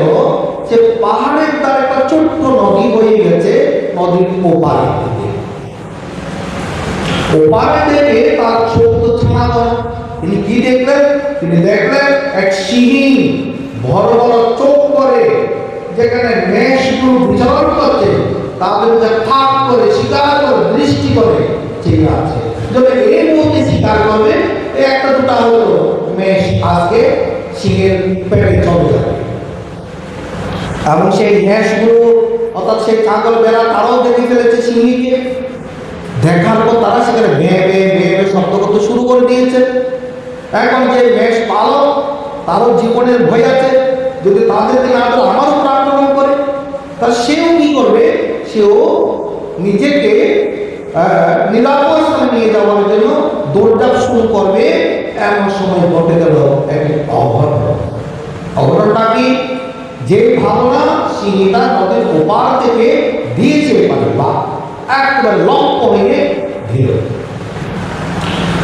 যে পাহাড়ের তার একটা ছোট্ট নদী বয়ে গেছে, নদীর ওপারে থেকে। ওপারে থেকে তার চোখ তো ছানা করে। তিনি কি দেখলেন? তিনি দেখলেন এক সিংহী বড় বড় চোখ করে, যেখানে মেষগুলো বিচরণ করছে তাদেরকে ঠাক করে শিকার করে দৃষ্টি করে ঠিক আছে। যদি এই মুহূর্তে শিকার করবে, এই একটা দুটা হলো মেষ আজকে সিংহের পেটে চলে যাবে। এবং সেই মেষগুলো অর্থাৎ সেই ছাগল বেড়া তারাও দেখে ফেলেছে সিংহীকে। দেখার পর তারা সেখানে ভেঁ ভেঁ ভেঁ ভেঁ শব্দ করতে শুরু করে দিয়েছে। এখন যে মেষ পালক তারও জীবনের ভয় আছে, যদি তাদেরকে না করে আমার উপর আক্রমণ করে, তা সেও কি করবে? সেও নিজেকে নিরাপদ স্থানে নিয়ে যাওয়ার জন্য দৌড়ঝাঁপ শুরু করবে। এমন সময় ঘটে গেল একটি অঘটন। অঘটনটা কি? যে ভাবনা সিংহীটা নদীর ওপার থেকে দিয়েছে পারে বা একবারে লক্ষ্য হয়ে ধীর,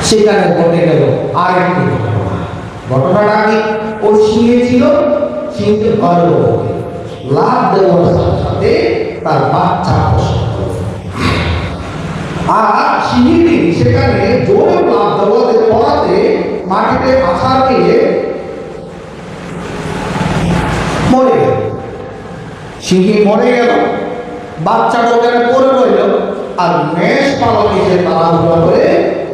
সেখানে ঘটে গেল আরেকটি ঘটনা। ঘটনাটা কি? ওই সিংহে ছিল, সিংহের গর্ভবতী, লাভ দেওয়ার সাথে সাথে তার বাচ্চা প্রসব হল। আর সিংহীটি সেখানে জোরে লাভ দেওয়াতে পড়াতে মাটিতে আছাড় দিয়ে মরে গেল। সিংহী মরে গেল, বাচ্চাটা ওখানে পড়ে রইল। আর মেষ পালক এসে তাড়াহুড়া করে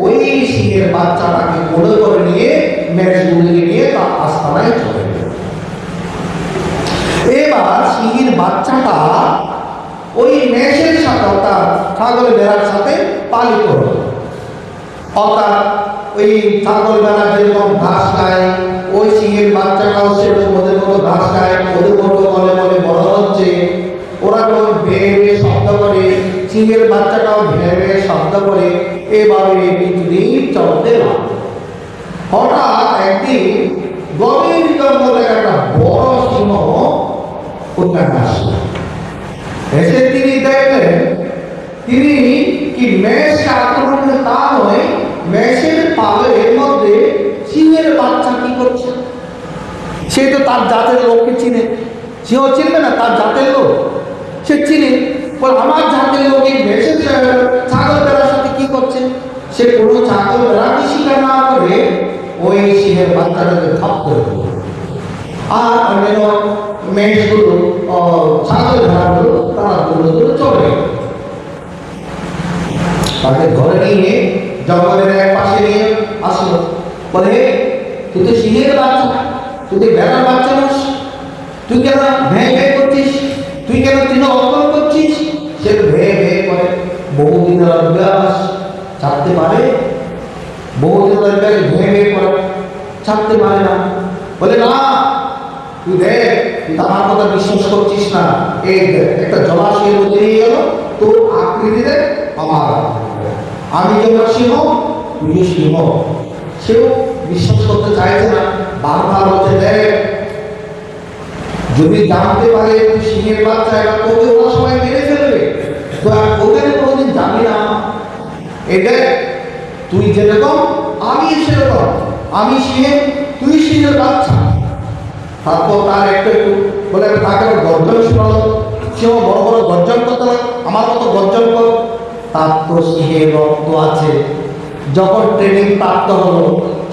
ওই সিংহের বাচ্চাটাকে কোলে করে নিয়ে মেষগুলিকে নিয়ে তার আস্তানায় চলে গেল। এবার সিংহের বাচ্চাটা ওই মেষের সাথে অর্থাৎ ছাগল ভেড়ার সাথে পালিত হল। অর্থাৎ ওই ছাগল ভেড়া যেরকম ঘাস খায়, ওই সিংহের বাচ্চাটাও সেরকম ওদের মতো ঘাস খায়, ওদের মতো বলে বলে বড় হচ্ছে। ওরা যখন ভেয়ে ভেয়ে শব্দ করে, সিংহের বাচ্চাটাও ভেয়ে ভেয়ে শব্দ করে। এভাবে কিছুদিন চলতে লাগলো। হঠাৎ একদিন গভীর জঙ্গলে একটা বড় সিংহ ওখানে আসলো। এসে তিনি দেখলেন, তিনি কি মেষকে আক্রমণ করে তা নয়, মেষের পালের মধ্যে সিংহের বাচ্চা কি করছে। সে তো তার জাতের লোককে চিনে, সেও চিনবে না তার জাতের লোক, সে চিনে। বল আমার জাতের লোক এই মেষের ছাগল বেড়ার সাথে কি করছে। সে কোনো ছাগল বেড়াকে শিকার না করে ওই সিংহের বাচ্চাটাকে খাপ করে দিল। আর অন্যান্য মেষগুলো ছাগল ভেড়াগুলো তারা দূরে দূরে চলে গেল। তাকে ধরে নিয়ে জঙ্গলের এক পাশে নিয়ে আসলো। বলে তুই তো সিংহের বাচ্চা, তুই তো ভেড়ার বাচ্চা নস, তুই কেন ভ্যাঁ ভ্যাঁ করছিস, তুই কেন তৃণ অর্পণ করছিস। সে ভ্যাঁ ভ্যাঁ করে, বহুদিনের অভ্যাস, ছাড়তে পারে। বহুদিনের অভ্যাস ভ্যাঁ ভ্যাঁ করে, ছাড়তে পারে না। বলে না তুই দেখ, তুই আমার কথা বিশ্বাস করছিস না। এই একটা জলাশয়ের মধ্যে নিয়ে গেল, তোর আকৃতিতে আমার, আমি যেমন সিংহ তুইও সিংহ। সেও বিশ্বাস করতে চাইছে না, বারবার বলছে দেখ যদি জানতে পারে তুই সিংহের বাচ্চা, এবার তোকে ওরা সবাই মেরে ফেলবে, তো ওদের কোনোদিন যাবি না। এই দেখ তুই যেরকম আমি সেরকম, আমি সিংহে তুই সিংহের বাচ্চা। তারপর তার একটু বলে তাকে গর্জন শোনালো, সেও বড় বড় গর্জন করতে লাগলো। আমার মতো গর্জন করো। তার তো সিংহে রক্ত আছে। যখন ট্রেনিং প্রাপ্ত হলো,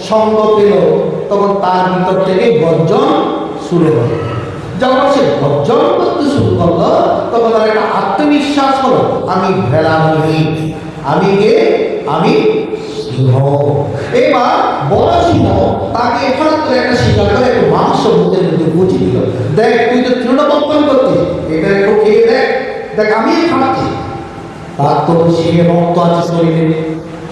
সঙ্গ পেল, তখন তার ভিতর থেকে গর্জন শুরু হলো। যখন সে গর্জন করতে শুরু করলো, তখন তার একটা আত্মবিশ্বাস হলো, আমি ভেড়া নই, আমি কে? আমি সিংহ। এবার বড় সিংহ তাকে এখানে তো একটা শিকার করে একটু মাংস মুখের মধ্যে বুঝিয়ে দিল, দেখ তুই তো তৃণবর্তন করছিস, এটা একটু খেয়ে দেখ, দেখ আমি খাচ্ছি। তার তো সিংহে রক্ত আছে শরীরে,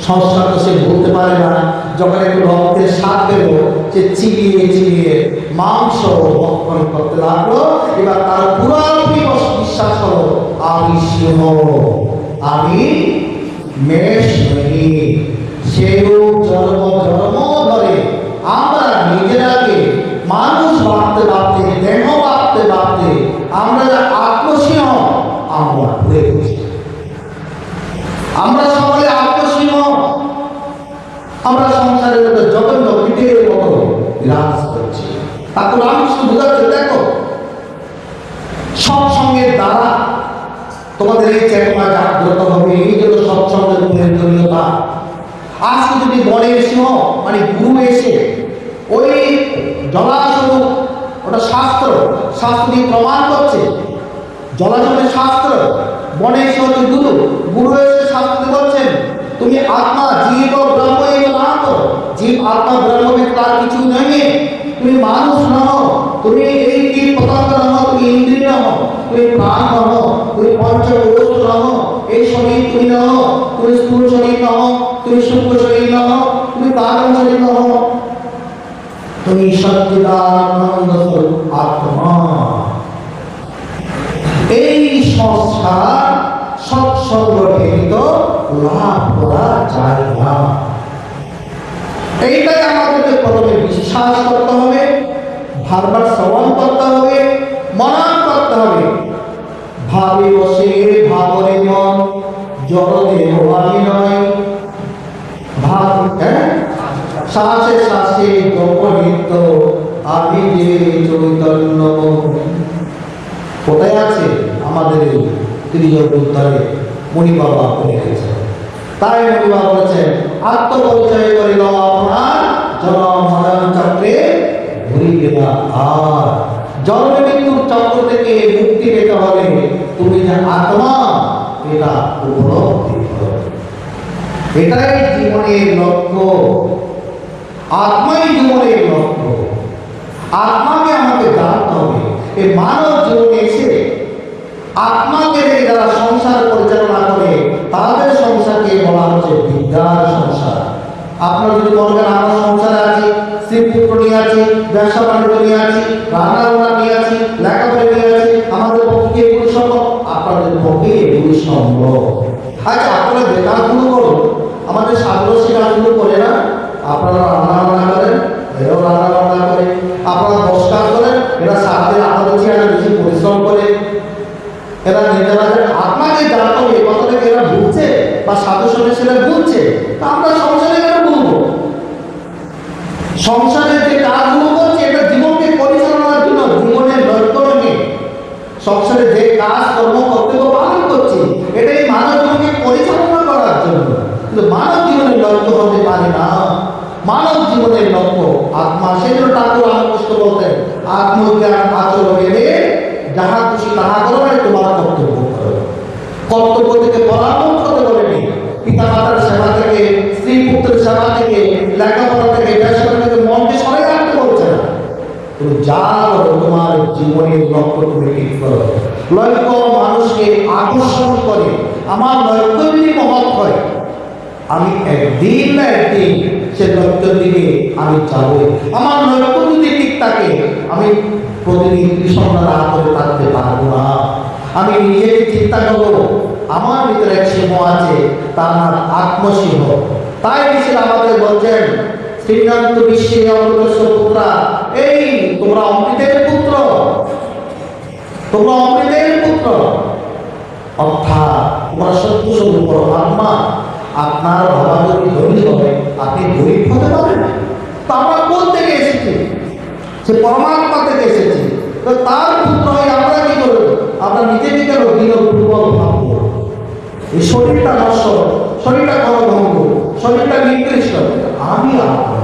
সংস্কার তো সে বলতে পারে না। যখন একটু রক্তের স্বাদ পেল, সে চিবিয়ে চিবিয়ে মাংস ভক্ষণ করতে লাগলো। এবার তার পুরাপুরি বিশ্বাস হলো, আমি সিংহ, আমি মেষ নই। সেও জন্ম জন্ম ধরে আমরা নিজেরাকে মানুষ ভাবতে ভাবতে, দেহ ভাবতে ভাবতে আমরা যে আত্মসিংহ আমরা ভুলে গেছি। আমরা সকলে আত্মসিংহ। আমরা সংসারের মধ্যে যতন কীটের মতো বিরাজ করছি। তাকে রামকৃষ্ণ বোঝাচ্ছে, দেখো সৎসঙ্গের দ্বারা তোমাদের এই চেতনা জাগ্রত হবে। এই জন্য সৎসঙ্গের প্রয়োজনীয়তা। আজকে যদি বনের সিংহ মানে গুরু এসে ওই জলাশয়, ওটা শাস্ত্র, শাস্ত্র দিয়ে প্রমাণ করছে, জলাশয়ের শাস্ত্র, বনের সিংহ হচ্ছে গুরু, গুরু এসে শাস্ত্র বলছেন তুমি আত্মা জীব ব্রহ্ম নাম, জীব আত্মা ব্রহ্ম তার কিছু নেই, তুমি মানুষ নও, তুমি এই কীট পতঙ্গ নও, তুমি ইন্দ্রিয় নও, তুমি প্রাণ নও, তুমি পঞ্চভূত নও, এই শরীর তুমি নও, তুমি স্থূল শরীর নও, তুমি সূক্ষ্ম শরীর নও, তুমি কারণ শরীর নও, তুমি সচ্চিদানন্দ স্বরূপ আত্মা। এই সংস্কার সৎসঙ্গঠিত লাভ করা যায় না। এইটাই আমাদেরকে প্রথমে বিশ্বাস করতে হবে, বারবার শ্রবণ করতে হবে, মনন করতে হবে। ভাবে বসে ভাবরে মন, জড়দেহ আমি নয়। ভাব শ্বাসে শ্বাসে জপনিত্য আমি যে চৈতন্য। কোথায় আছে আমাদের ত্রিযোগ উত্তরে মণি বাবা লিখেছেন। তাই মণি বাবা বলেছেন, আত্মপরিচয় করিল আপনার জন্ম মরণ চক্রে ঘুরিবে না আর। জন্ম মৃত্যুর চক্র থেকে মুক্তি পেতে হলে তুমি যে আত্মা এটা উপলব্ধি করো। এটাই জীবনের লক্ষ্য, আত্মাই জীবনের লক্ষ্য। আত্মাকে আমাকে জানতে হবে। এই মানব জীবনে এসে আত্মাকে যারা সংসার পরিচালনা করে তাদের সংসারকে বলা হচ্ছে বিদ্যার সংসার। আপনারা যদি বলবেন আমার সংসারে আছি, স্ত্রী পুত্র নিয়ে আছি, ব্যবসা বাণিজ্য নিয়ে আছি, রান্না বান্না নিয়ে আছি, লেখাপড়া নিয়ে আছি, আমাদের পক্ষে এগুলো সম্ভব, আপনাদের পক্ষে এগুলো সম্ভব। আচ্ছা আপনারা বেকার শুরু করুন, আমাদের সাগরসী কাজগুলো করে না, আপনারা রান্না বান্না করেন, এরাও রান্না বান্না করে, আপনারা দশ কাজ করেন, এরা সারাদিন আপনাদের চেয়ে বেশি পরিশ্রম করে। এরা নিজেরা আপনাকে জানতো এই কথাটাকে এরা ভুলছে বা সাধু সদস্যরা ভুলছে, তা আমরা সংসারে কেন বলবো? সংসারের যে কাজগুলো করছে এটা জীবনকে পরিচালনার জন্য, জীবনের লক্ষ্য নিয়ে সংসারে যে কাজ কর্ম কর্তব্য পালন করছে এটাই মানব জীবনকে পরিচালনা করার জন্য। কিন্তু মানব জীবনের লক্ষ্য হতে পারে না। মানব জীবনের লক্ষ্য আত্মা। সেজন্য ঠাকুর রামকৃষ্ণ বলতেন, আত্মজ্ঞান আচরণে যাহা খুশি তাহা করো, না তোমার কর্তব্য করো। কর্তব্য থেকে পরামর্শ করতে বলেনি, পিতা মাতার সেবা থেকে, স্ত্রী পুত্রের সেবা থেকে, লেখাপড়া থেকে, ব্যবসা থেকে মনকে সরাই রাখতে বলছে না। তুমি যা করো তোমার জীবনের লক্ষ্য তুমি ঠিক করো। লক্ষ্য মানুষকে আকর্ষণ করে। আমার লক্ষ্য যদি মহৎ হয়, আমি একদিন না একদিন সে লক্ষ্যের দিকে আমি যাবো। আমার লক্ষ্য যদি ঠিক থাকে, আমি প্রতিদিন কৃষ্ণরা রাগ করে থাকতে পারবো না। আমি নিজেকে চিন্তা করবো, আমার ভিতরে এক সিংহ আছে, তার নাম আত্মসিংহ। তাই বিশ্বের আমাদের বলছেন, শ্রীকান্ত বিশ্বে অমৃত পুত্রা, এই তোমরা অমৃতের পুত্র, তোমরা অমৃতের পুত্র। অর্থাৎ তোমরা সত্য স্বরূপ পরমাত্মা। আপনার বাবা যদি ধনী হবে, আপনি গরিব হতে পারেন। তো আমরা কোন থেকে এসেছি? সে পরমাত্মা থেকে এসেছি। তো তার পুত্র হয়ে আমরা কি করবো? আমরা নিজেকে কেন দিন দুর্বল ভাববো? এই শরীরটা নষ্ট, শরীরটা ক্ষণভঙ্গ, শরীরটা নিকৃষ্ট, আমি আত্মা।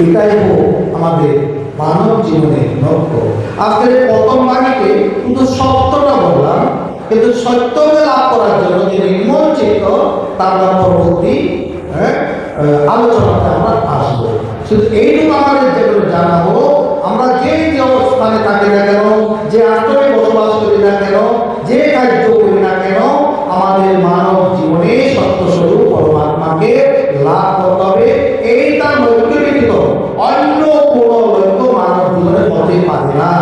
এটাই হোক আমাদের মানব জীবনের লক্ষ্য। আজকের প্রথম বাণীতে কিন্তু সত্যটা বললাম, কিন্তু সত্যকে লাভ করার জন্য যে নির্মল চিত্ত, তার পরবর্তী আলোচনাতে আমরা আসবো। শুধু এইটুকু আমাদের যেগুলো জানাবো, আমরা যে যে অবস্থানে থাকি না কেন, যে আত্মে বসবাস করি না কেন, যে কার্য করি না কেন, আমাদের মানব জীবনে সত্যস্বরূপ পরমাত্মাকে লাভ করতে হবে। এইটা লক্ষ্য ব্যতীত অন্য কোনো লক্ষ্য মানব জীবনে হতে পারে না।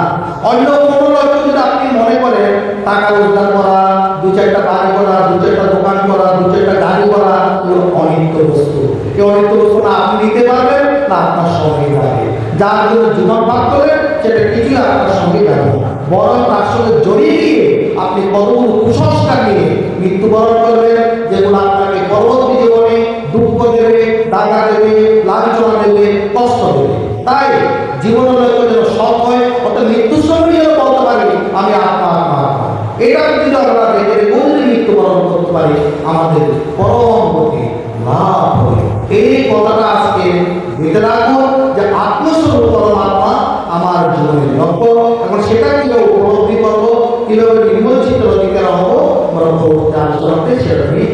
অন্য কোনো লক্ষ্য যদি আপনি মনে করেন টাকা রোজগার করা, দু চারটা বাড়ি করা, দু চারটা দোকান করা, দু চারটা গাড়ি করা, এগুলো অনিত্য বস্তু। এই অনিত্য বস্তু না আপনি নিতে পারবেন, না আপনার সঙ্গে যাবে। যার জন্য জীবন ভাগ করেন, সেটা কিছুই আপনার সঙ্গে যাবে না, বরং তার সঙ্গে জড়িয়ে গিয়ে আপনি কতগুলো কুসংস্কার নিয়ে মৃত্যুবরণ করবেন, যেগুলো আপনাকে পরবর্তী জীবনে দুঃখ দেবে, দাগা দেবে, লাঞ্ছনা দেবে, কষ্ট দেবে। তাই জীবনের লক্ষ্য যেন সৎ হয়, অর্থাৎ মৃত্যুর সঙ্গে যেন বলতে পারি আমি আত্মা আত্মা আত্মা। এটা যদি আমরা দেখে যদি মৃত্যুবরণ করতে পারি, আমাদের পরম গতি লাভ হবে। এই কথাটা আজকে দেখে রাখবো যে আত্মস্বরূপ পরমাত্মা আমার জীবনের লক্ষ্য। এখন সেটা কিভাবে উপলব্ধি করবো, কিভাবে নির্মল চিত্ত অধিকার হবো, পরবর্তী আলোচনাতে সেটা নিয়ে